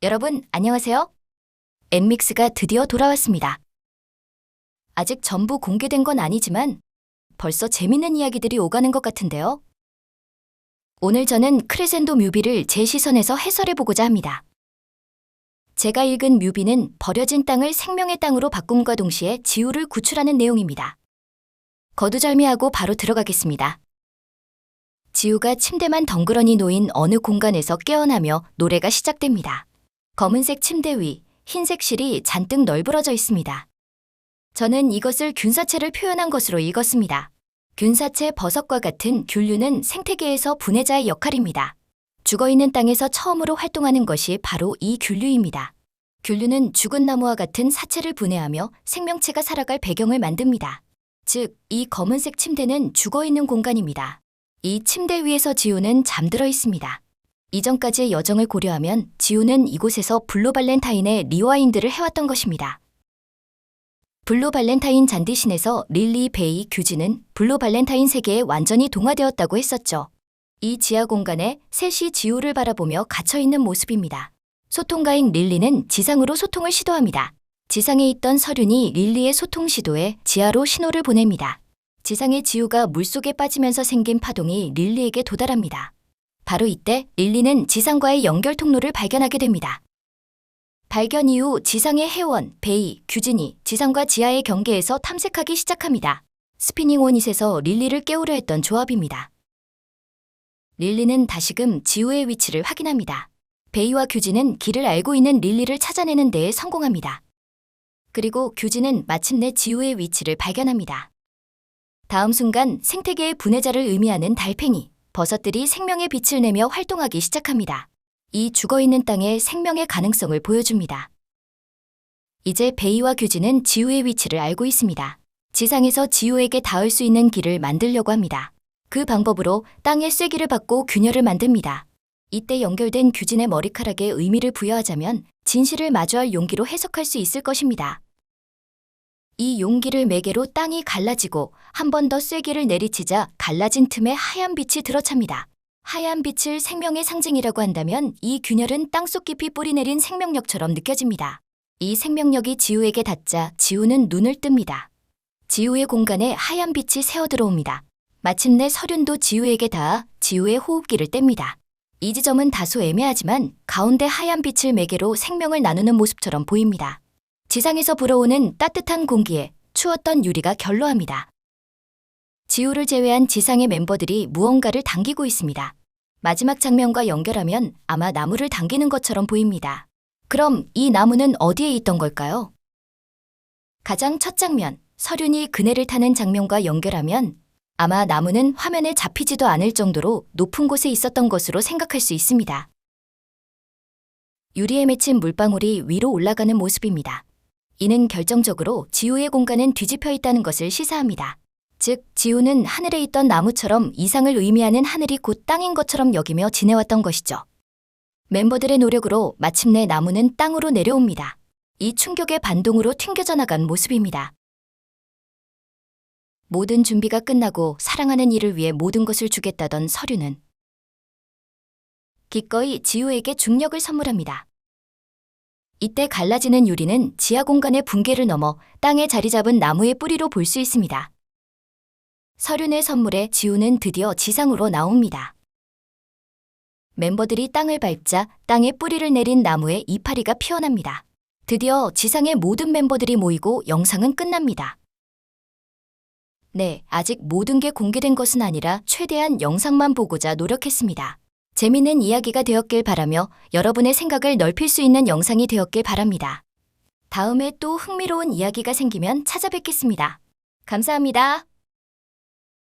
여러분, 안녕하세요. 엠믹스가 드디어 돌아왔습니다. 아직 전부 공개된 건 아니지만 벌써 재밌는 이야기들이 오가는 것 같은데요. 오늘 저는 크레센도 뮤비를 제 시선에서 해설해보고자 합니다. 제가 읽은 뮤비는 버려진 땅을 생명의 땅으로 바꿈과 동시에 지우를 구출하는 내용입니다. 거두절미하고 바로 들어가겠습니다. 지우가 침대만 덩그러니 놓인 어느 공간에서 깨어나며 노래가 시작됩니다. 검은색 침대 위, 흰색 실이 잔뜩 널브러져 있습니다. 저는 이것을 균사체를 표현한 것으로 읽었습니다. 균사체 버섯과 같은 균류는 생태계에서 분해자의 역할입니다. 죽어있는 땅에서 처음으로 활동하는 것이 바로 이 균류입니다. 균류는 죽은 나무와 같은 사체를 분해하며 생명체가 살아갈 배경을 만듭니다. 즉, 이 검은색 침대는 죽어있는 공간입니다. 이 침대 위에서 지우는 잠들어 있습니다. 이전까지의 여정을 고려하면 지우는 이곳에서 블루 발렌타인의 리와인드를 해왔던 것입니다. 블루 발렌타인 잔디신에서 릴리, 베이, 규지는 블루 발렌타인 세계에 완전히 동화되었다고 했었죠. 이 지하 공간에 셋이 지우를 바라보며 갇혀있는 모습입니다. 소통가인 릴리는 지상으로 소통을 시도합니다. 지상에 있던 서륜이 릴리의 소통 시도에 지하로 신호를 보냅니다. 지상의 지우가 물속에 빠지면서 생긴 파동이 릴리에게 도달합니다. 바로 이때 릴리는 지상과의 연결 통로를 발견하게 됩니다. 발견 이후 지상의 해원, 베이, 규진이 지상과 지하의 경계에서 탐색하기 시작합니다. 스피닝 원잇에서 릴리를 깨우려 했던 조합입니다. 릴리는 다시금 지우의 위치를 확인합니다. 베이와 규진은 길을 알고 있는 릴리를 찾아내는 데에 성공합니다. 그리고 규진은 마침내 지우의 위치를 발견합니다. 다음 순간 생태계의 분해자를 의미하는 달팽이, 버섯들이 생명의 빛을 내며 활동하기 시작합니다. 이 죽어있는 땅에 생명의 가능성을 보여줍니다. 이제 베이와 규진은 지우의 위치를 알고 있습니다. 지상에서 지우에게 닿을 수 있는 길을 만들려고 합니다. 그 방법으로 땅의 쐐기를 받고 균열을 만듭니다. 이때 연결된 규진의 머리카락에 의미를 부여하자면 진실을 마주할 용기로 해석할 수 있을 것입니다. 이 용기를 매개로 땅이 갈라지고 한 번 더 쐐기를 내리치자 갈라진 틈에 하얀 빛이 들어찹니다. 하얀 빛을 생명의 상징이라고 한다면 이 균열은 땅속 깊이 뿌리내린 생명력처럼 느껴집니다. 이 생명력이 지우에게 닿자 지우는 눈을 뜹니다. 지우의 공간에 하얀 빛이 새어들어옵니다. 마침내 서륜도 지우에게 닿아 지우의 호흡기를 뗍니다. 이 지점은 다소 애매하지만 가운데 하얀 빛을 매개로 생명을 나누는 모습처럼 보입니다. 지상에서 불어오는 따뜻한 공기에 추웠던 유리가 결로합니다. 지우를 제외한 지상의 멤버들이 무언가를 당기고 있습니다. 마지막 장면과 연결하면 아마 나무를 당기는 것처럼 보입니다. 그럼 이 나무는 어디에 있던 걸까요? 가장 첫 장면, 서륜이 그네를 타는 장면과 연결하면 아마 나무는 화면에 잡히지도 않을 정도로 높은 곳에 있었던 것으로 생각할 수 있습니다. 유리에 맺힌 물방울이 위로 올라가는 모습입니다. 이는 결정적으로 지우의 공간은 뒤집혀 있다는 것을 시사합니다. 즉, 지우는 하늘에 있던 나무처럼 이상을 의미하는 하늘이 곧 땅인 것처럼 여기며 지내왔던 것이죠. 멤버들의 노력으로 마침내 나무는 땅으로 내려옵니다. 이 충격의 반동으로 튕겨져 나간 모습입니다. 모든 준비가 끝나고 사랑하는 이를 위해 모든 것을 주겠다던 서륜은 기꺼이 지우에게 중력을 선물합니다. 이때 갈라지는 유리는 지하 공간의 붕괴를 넘어 땅에 자리 잡은 나무의 뿌리로 볼 수 있습니다. 서륜의 선물에 지우는 드디어 지상으로 나옵니다. 멤버들이 땅을 밟자 땅에 뿌리를 내린 나무에 이파리가 피어납니다. 드디어 지상의 모든 멤버들이 모이고 영상은 끝납니다. 네, 아직 모든 게 공개된 것은 아니라 최대한 영상만 보고자 노력했습니다. 재미있는 이야기가 되었길 바라며 여러분의 생각을 넓힐 수 있는 영상이 되었길 바랍니다. 다음에 또 흥미로운 이야기가 생기면 찾아뵙겠습니다. 감사합니다.